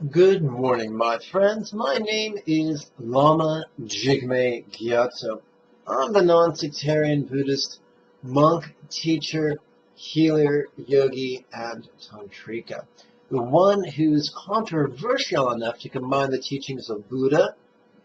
Good morning, my friends. My name is Lama Jigme Gyatso. I'm the non-sectarian Buddhist monk, teacher, healer, yogi, and tantrika. The one who's controversial enough to combine the teachings of Buddha,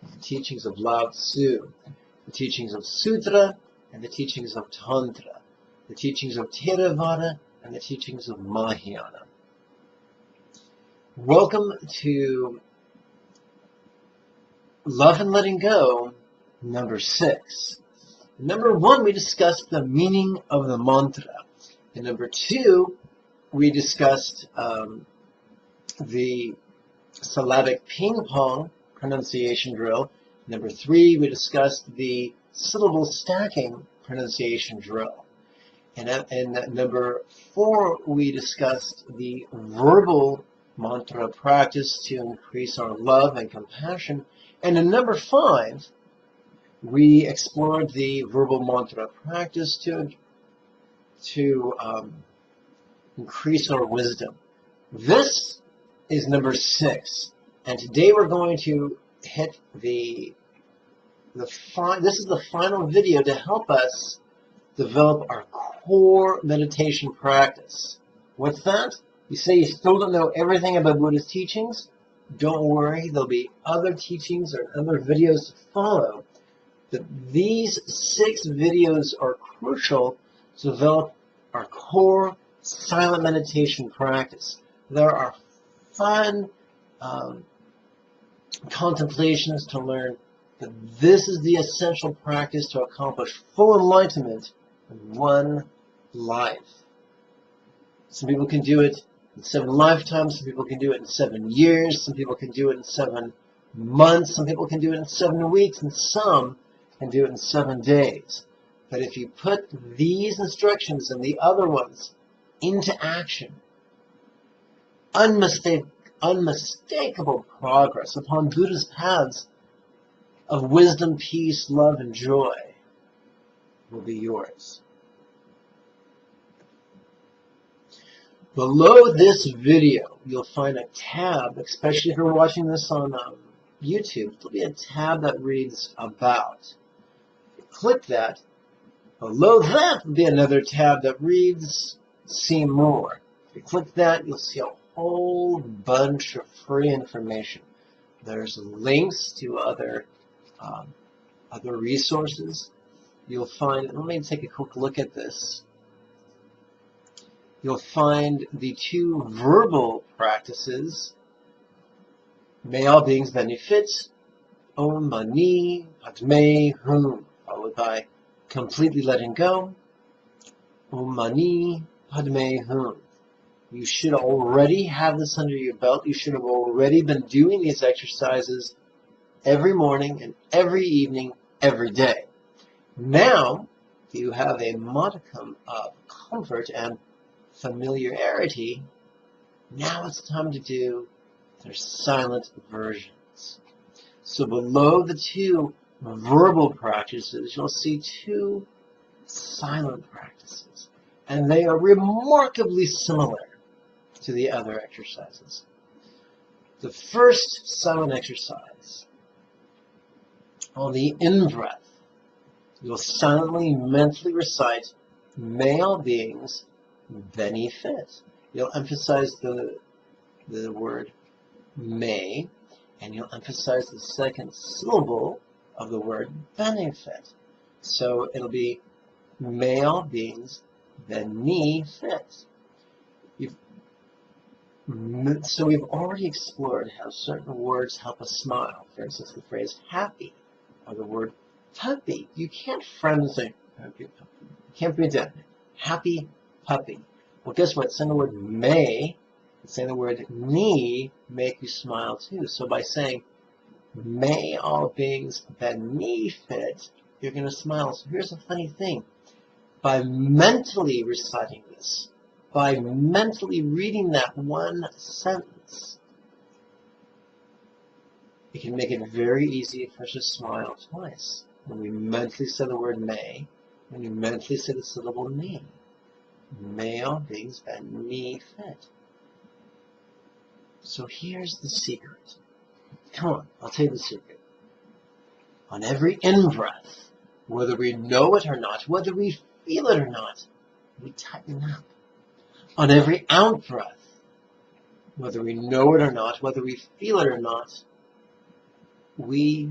the teachings of Lao Tzu, the teachings of Sutra, and the teachings of Tantra, the teachings of Theravada, and the teachings of Mahayana. Welcome to Love and Letting Go, number 6. Number 1, we discussed the meaning of the mantra. And number 2, we discussed the syllabic ping pong pronunciation drill. Number 3, we discussed the syllable stacking pronunciation drill. And number 4, we discussed the verbal mantra practice to increase our love and compassion. And in number 5, we explored the verbal mantra practice to increase our wisdom. This is number 6, and today we're going to hit this is the final video to help us develop our core meditation practice. What's that? You say you still don't know everything about Buddhist teachings? Don't worry, there'll be other teachings or other videos to follow. But these 6 videos are crucial to develop our core silent meditation practice. There are fun contemplations to learn that this is the essential practice to accomplish full enlightenment in one life. Some people can do it in 7 lifetimes, some people can do it in 7 years, some people can do it in 7 months, some people can do it in 7 weeks, and some can do it in 7 days. But if you put these instructions and the other ones into action, unmistakable progress upon Buddha's paths of wisdom, peace, love, and joy will be yours. Below this video, you'll find a tab, especially if you're watching this on YouTube, there'll be a tab that reads About. Click that. Below that will be another tab that reads See More. If you click that, you'll see a whole bunch of free information. There's links to other resources. You'll find, let me take a quick look at this. You'll find the 2 verbal practices, May all beings benefit, Om Mani Padme Hum, followed by completely letting go, Om Mani Padme Hum. You should already have this under your belt. You should have already been doing these exercises every morning and every evening, every day. Now, you have a modicum of comfort and familiarity. Now it's time to do their silent versions. So below the 2 verbal practices, you'll see 2 silent practices. And they are remarkably similar to the other exercises. The first silent exercise, on the in-breath, you'll silently, mentally recite, May all beings benefit. You'll emphasize the word may, and you'll emphasize the second syllable of the word benefit. So it'll be May all beings benefit. So we've already explored how certain words help us smile. For instance, the phrase happy, or the word puppy. You can't friend say happy puppy. You can't be done. Happy puppy. Well, guess what? Saying the word may and saying the word ni make you smile too. So by saying may all beings benefit, you're going to smile. So here's a funny thing. By mentally reciting this, by mentally reading that one sentence, it can make it very easy for us to smile twice. When we mentally say the word may, when you mentally say the syllable ni. May all beings benefit. So here's the secret. Come on, I'll tell you the secret. On every in-breath, whether we know it or not, whether we feel it or not, we tighten up. On every out-breath, whether we know it or not, whether we feel it or not, we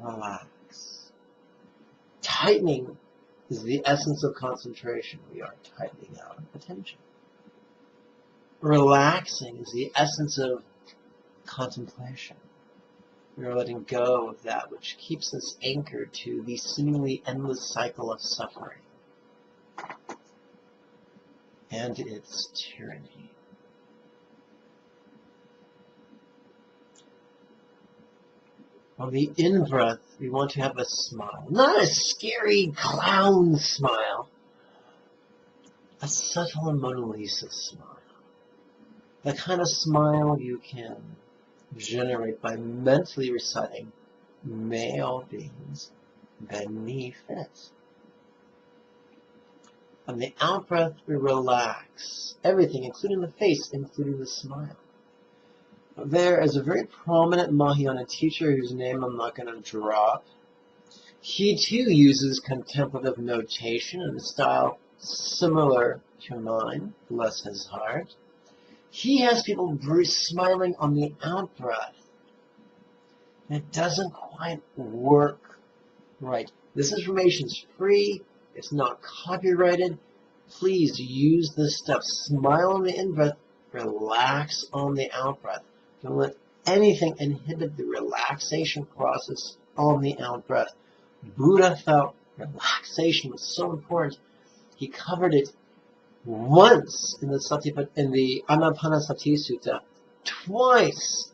relax. Tightening is the essence of concentration. We are tightening our attention. Relaxing is the essence of contemplation. We are letting go of that which keeps us anchored to the seemingly endless cycle of suffering and its tyranny. On the in-breath, we want to have a smile. Not a scary clown smile. A subtle Mona Lisa smile. The kind of smile you can generate by mentally reciting, "May all beings beneath it." On the out-breath, we relax everything, including the face, including the smile. There is a very prominent Mahayana teacher whose name I'm not going to drop. He too uses contemplative notation in a style similar to mine, bless his heart. He has people smiling on the out-breath. It doesn't quite work right. This information is free. It's not copyrighted. Please use this stuff. Smile on the in-breath. Relax on the out-breath. Don't let anything inhibit the relaxation process on the out-breath. Buddha felt relaxation was so important. He covered it once in the Anapanasati Sutta, twice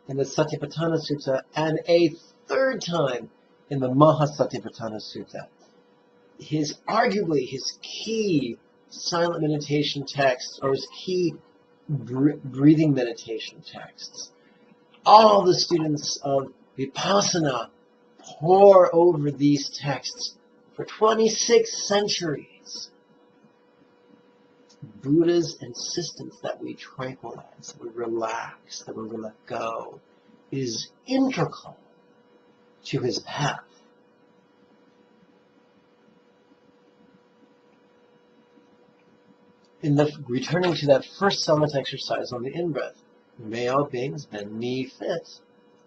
in the Satipatthana Sutta, and a third time in the Mahasatipatthana Sutta. Arguably his key silent meditation texts, or his key breathing meditation texts. All the students of Vipassana pore over these texts for 26 centuries. Buddha's insistence that we tranquilize, that we relax, that we let go, is integral to his path. Returning to that first silent exercise on the in-breath, may all beings beneath it.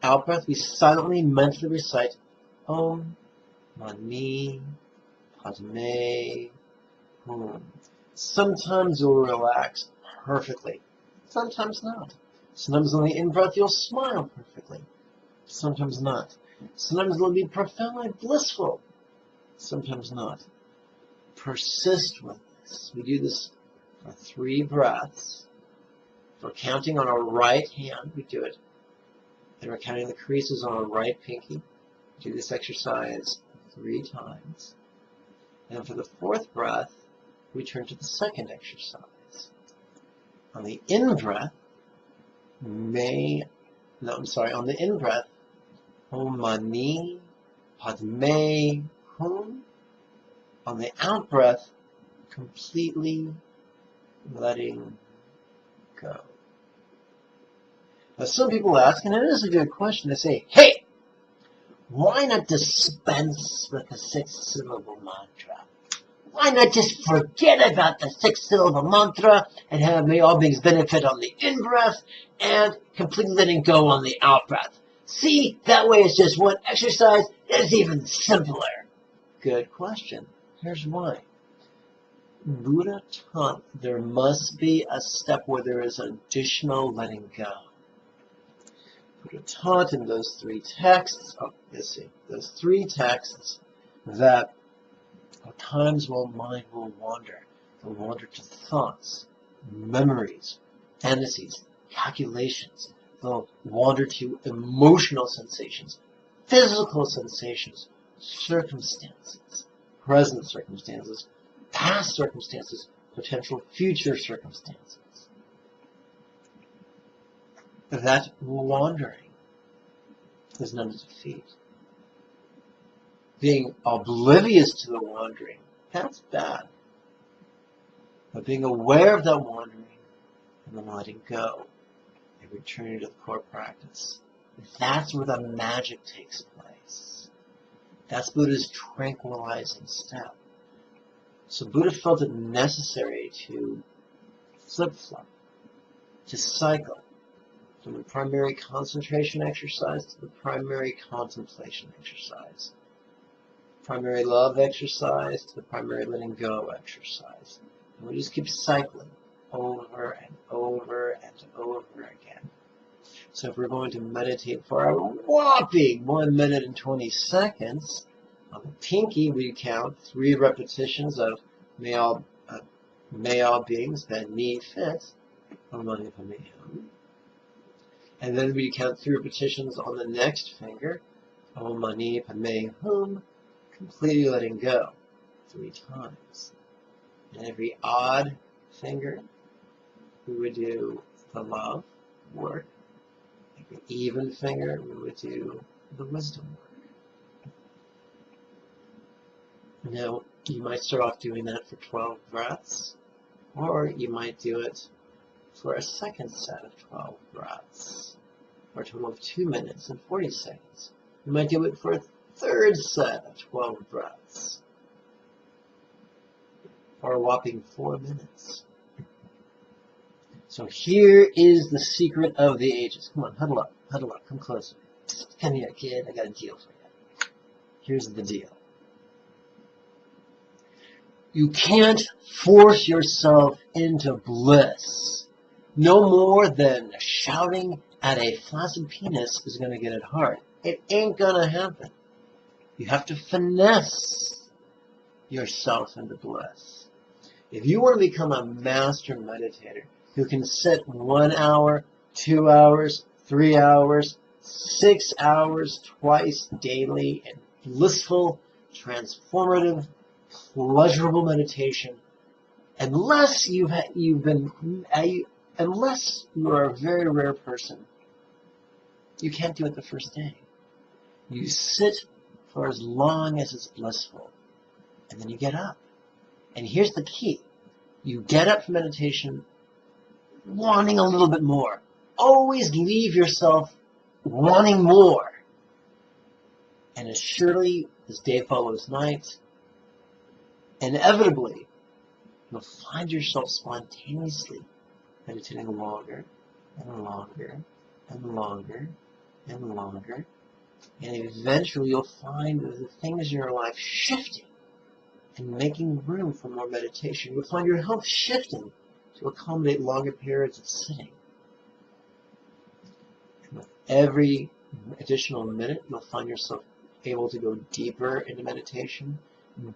Out-breath, we silently, mentally recite Om Mani Padme Hum. Sometimes you'll relax perfectly, sometimes not. Sometimes on the in-breath you'll smile perfectly, sometimes not. Sometimes it'll be profoundly blissful, sometimes not. Persist with this. We do this for 3 breaths. For counting on our right hand, we do it. And we're counting the creases on our right pinky. We do this exercise 3 times. And for the 4th breath, we turn to the second exercise. On the in-breath, on the in-breath, Om Mani Padme Hum. On the out-breath, completely letting go. Now some people ask, and it is a good question, they say, hey, why not dispense with the 6-syllable mantra? Why not just forget about the 6-syllable mantra and have may all beings benefit on the in-breath and completely letting go on the out-breath? See, that way it's just one exercise. It's even simpler. Good question. Here's why. Buddha taught there must be a step where there is additional letting go. Buddha taught in those 3 texts, those 3 texts, that at times mind will wander. It'll wander to thoughts, memories, fantasies, calculations. They'll wander to emotional sensations, physical sensations, circumstances, present circumstances, past circumstances, potential future circumstances. That wandering is not a defeat. Being oblivious to the wandering, that's bad. But being aware of that wandering and then letting go and returning to the core practice. That's where the magic takes place. That's Buddha's tranquilizing step. So Buddha felt it necessary to flip-flop, to cycle from the primary concentration exercise to the primary contemplation exercise. Primary love exercise to the primary letting go exercise. And we just keep cycling over and over and over again. So if we're going to meditate for a whopping 1 minute and 20 seconds, on the pinky we count 3 repetitions of may all beings that need fit, and then we count 3 repetitions on the next finger, Om Mani Padme Hum, completely letting go 3 times. And every odd finger, we would do the love work. Every even finger, we would do the wisdom work. Now, you might start off doing that for 12 breaths, or you might do it for a second set of 12 breaths, for a total of 2 minutes and 40 seconds. You might do it for a third set of 12 breaths, for a whopping 4 minutes. So here is the secret of the ages. Come on, huddle up, come closer. Come here, kid, I got a deal for you. Here's the deal. You can't force yourself into bliss. No more than shouting at a flaccid penis is going to get it hard. It ain't going to happen. You have to finesse yourself into bliss. If you want to become a master meditator who can sit 1 hour, 2 hours, 3 hours, 6 hours twice daily in blissful, transformative, pleasurable meditation, unless you are a very rare person, you can't do it the first day. You sit for as long as it's blissful, and then you get up. And here's the key. You get up from meditation wanting a little bit more. Always leave yourself wanting more. And as surely as day follows night, inevitably, you'll find yourself spontaneously meditating longer and longer and longer and longer. And eventually you'll find the things in your life shifting and making room for more meditation. You'll find your health shifting to accommodate longer periods of sitting. And with every additional minute, you'll find yourself able to go deeper into meditation,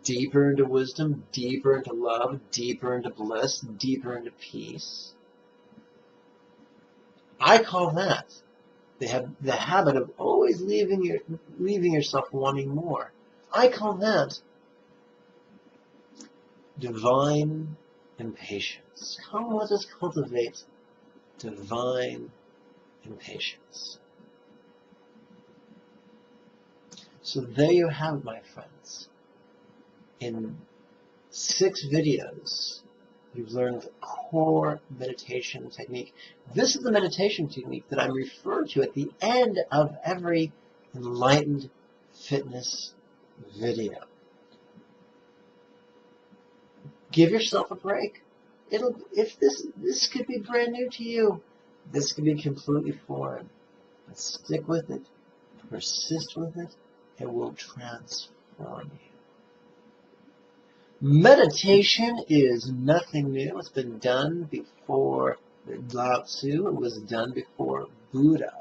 deeper into wisdom, deeper into love, deeper into bliss, deeper into peace. I call that the habit of always leaving yourself wanting more. I call that divine impatience. Come, let us cultivate divine impatience. So there you have it, my friends. In 6 videos, you've learned the core meditation technique. This is the meditation technique that I'm referring to at the end of every enlightened fitness video. Give yourself a break. If this could be brand new to you, this could be completely foreign. But stick with it, persist with it, it will transform you. Meditation is nothing new. It's been done before Lao Tzu. It was done before Buddha.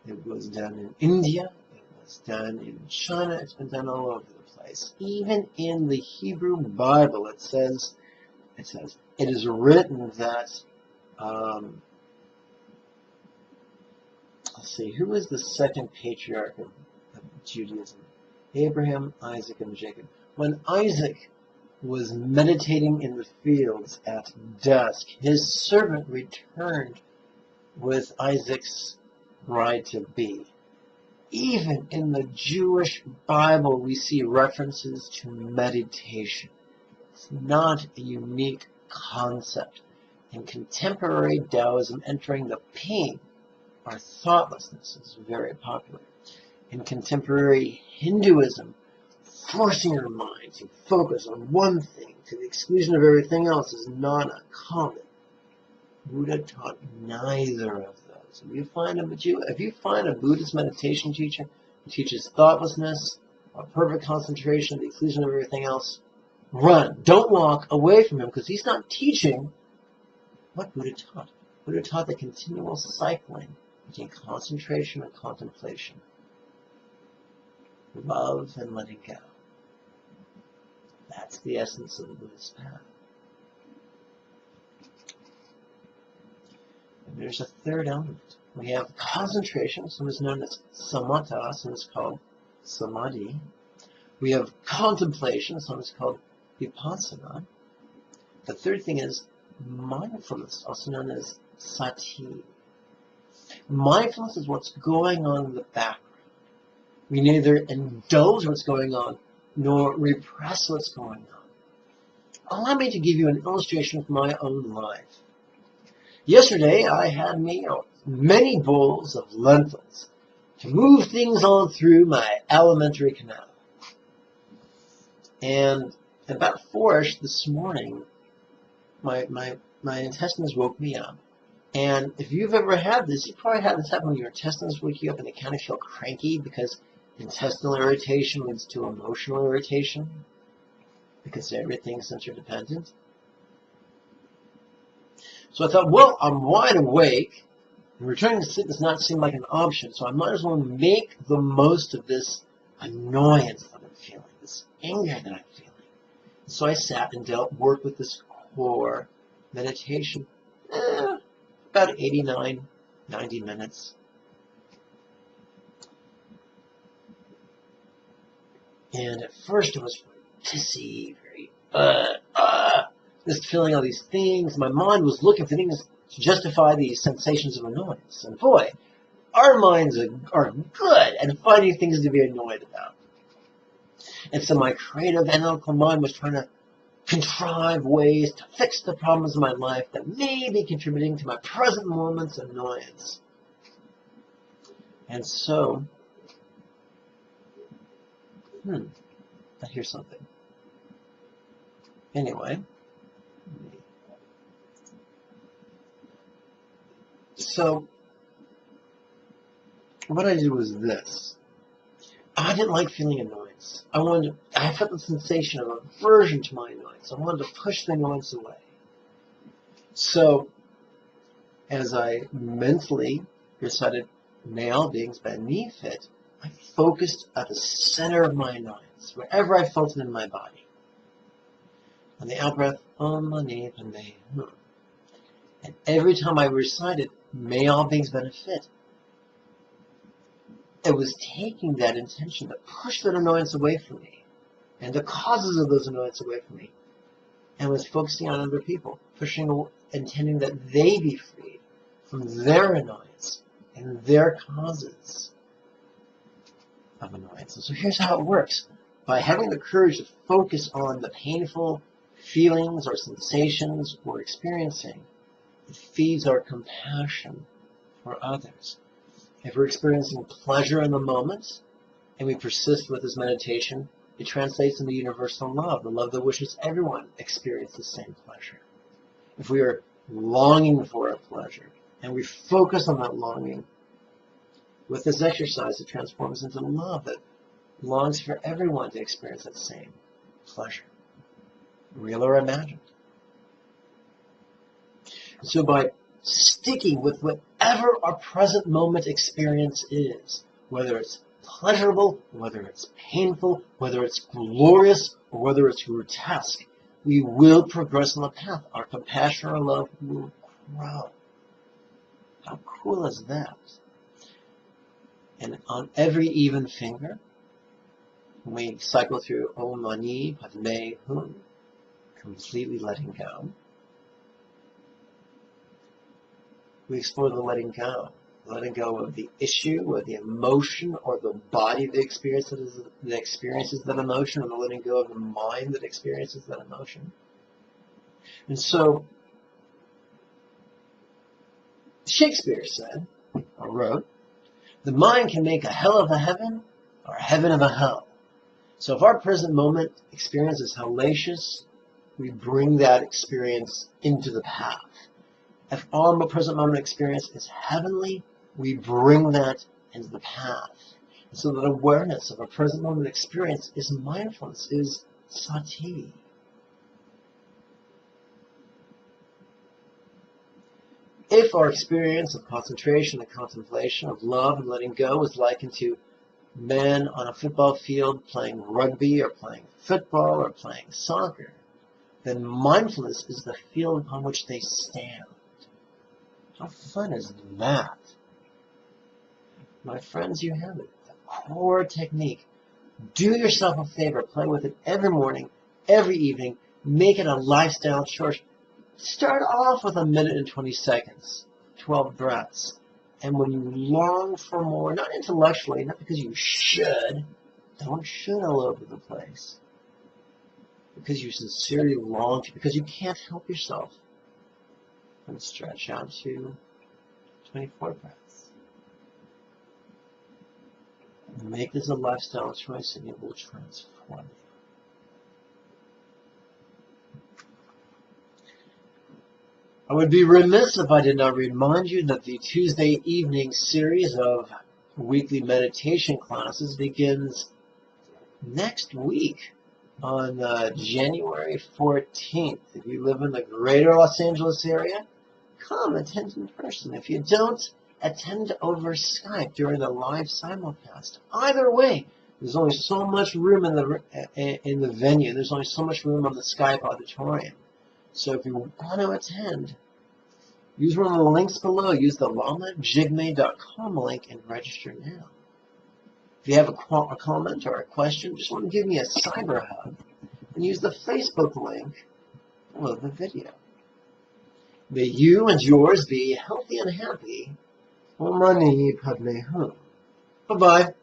It was done in India. It was done in China. It's been done all over the place. Even in the Hebrew Bible, it says, it is written that, let's see, who was the second patriarch of Judaism? Abraham, Isaac, and Jacob. When Isaac was meditating in the fields at dusk, his servant returned with Isaac's bride-to-be. Even in the Jewish Bible, we see references to meditation. It's not a unique concept. In contemporary Taoism, entering the pain or thoughtlessness is very popular. In contemporary Hinduism, forcing our mind to focus on one thing to the exclusion of everything else is not uncommon. Buddha taught neither of those. If you find a Buddhist meditation teacher who teaches thoughtlessness or perfect concentration at the exclusion of everything else, run. Don't walk away from him, because he's not teaching what Buddha taught. Buddha taught the continual cycling between concentration and contemplation, love and letting go. That's the essence of the Buddhist path. And there's a third element. We have concentration, sometimes known as samatha, sometimes called samadhi. We have contemplation, sometimes called vipassana. The third thing is mindfulness, also known as sati. Mindfulness is what's going on in the background. We neither indulge what's going on nor repress what's going on. Allow me to give you an illustration of my own life. Yesterday, I had many bowls of lentils to move things on through my alimentary canal. And about 4-ish this morning, my intestines woke me up. And if you've ever had this, you probably had this happen when your intestines wake you up and they kind of feel cranky, because intestinal irritation leads to emotional irritation, because everything's interdependent. So I thought, well, I'm wide awake, and returning to sleep does not seem like an option, so I might as well make the most of this annoyance that I'm feeling, this anger that I'm feeling. So I sat and worked with this core meditation, about 89, 90 minutes. And at first it was pissy, very, just feeling all these things. My mind was looking for things to justify these sensations of annoyance. And boy, our minds are good at finding things to be annoyed about. And so my creative, analytical mind was trying to contrive ways to fix the problems of my life that may be contributing to my present moment's annoyance. And so, I hear something. Anyway, so what I did was this. I didn't like feeling annoyance. I felt the sensation of aversion to my annoyance. I wanted to push the annoyance away. So, as I mentally recited, may all beings benefit, I focused at the center of my annoyance, wherever I felt it in my body. On the out-breath, Om Mani Padme Hum. And every time I recited, may all beings benefit, it was taking that intention to push that annoyance away from me, and the causes of those annoyances away from me, and was focusing on other people, intending that they be freed from their annoyance and their causes of annoyance. And so here's how it works. By having the courage to focus on the painful feelings or sensations we're experiencing, it feeds our compassion for others. If we're experiencing pleasure in the moment, and we persist with this meditation, it translates into universal love, the love that wishes everyone experience the same pleasure. If we are longing for a pleasure, and we focus on that longing, with this exercise, it transforms into love that longs for everyone to experience that same pleasure, real or imagined. So by sticking with whatever our present moment experience is, whether it's pleasurable, whether it's painful, whether it's glorious, or whether it's grotesque, we will progress on the path. Our compassion or love will grow. How cool is that? And on every even finger, we cycle through Om Mani Padme Hum, completely letting go. We explore the letting go of the issue, or the emotion, or the body that experiences that emotion, or the letting go of the mind that experiences that emotion. And so, Shakespeare said, or wrote, the mind can make a hell of a heaven or a heaven of a hell. So if our present moment experience is hellacious, we bring that experience into the path. If our present moment experience is heavenly, we bring that into the path. So that awareness of a present moment experience is mindfulness, is sati. If our experience of concentration and contemplation, of love and letting go is likened to men on a football field playing rugby or playing football or playing soccer, then mindfulness is the field upon which they stand. How fun is that? My friends, you have it. The core technique. Do yourself a favor. Play with it every morning, every evening. Make it a lifestyle choice. Start off with 1 minute and 20 seconds, 12 breaths. And when you long for more, not intellectually, not because you should, don't should all over the place. Because you sincerely long to, because you can't help yourself. And stretch out to 24 breaths. Make this a lifestyle choice and it will transform you. I would be remiss if I did not remind you that the Tuesday evening series of weekly meditation classes begins next week on January 14th. If you live in the greater Los Angeles area, come attend in person. If you don't, attend over Skype during the live simulcast. Either way, there's only so much room in the venue. There's only so much room on the Skype auditorium. So if you want to attend, use one of the links below. Use the Lama.jigme.com link and register now. If you have a comment or a question, just want to give me a cyber hug, and use the Facebook link below the video. May you and yours be healthy and happy. Om Mani Padme Hum. Bye-bye.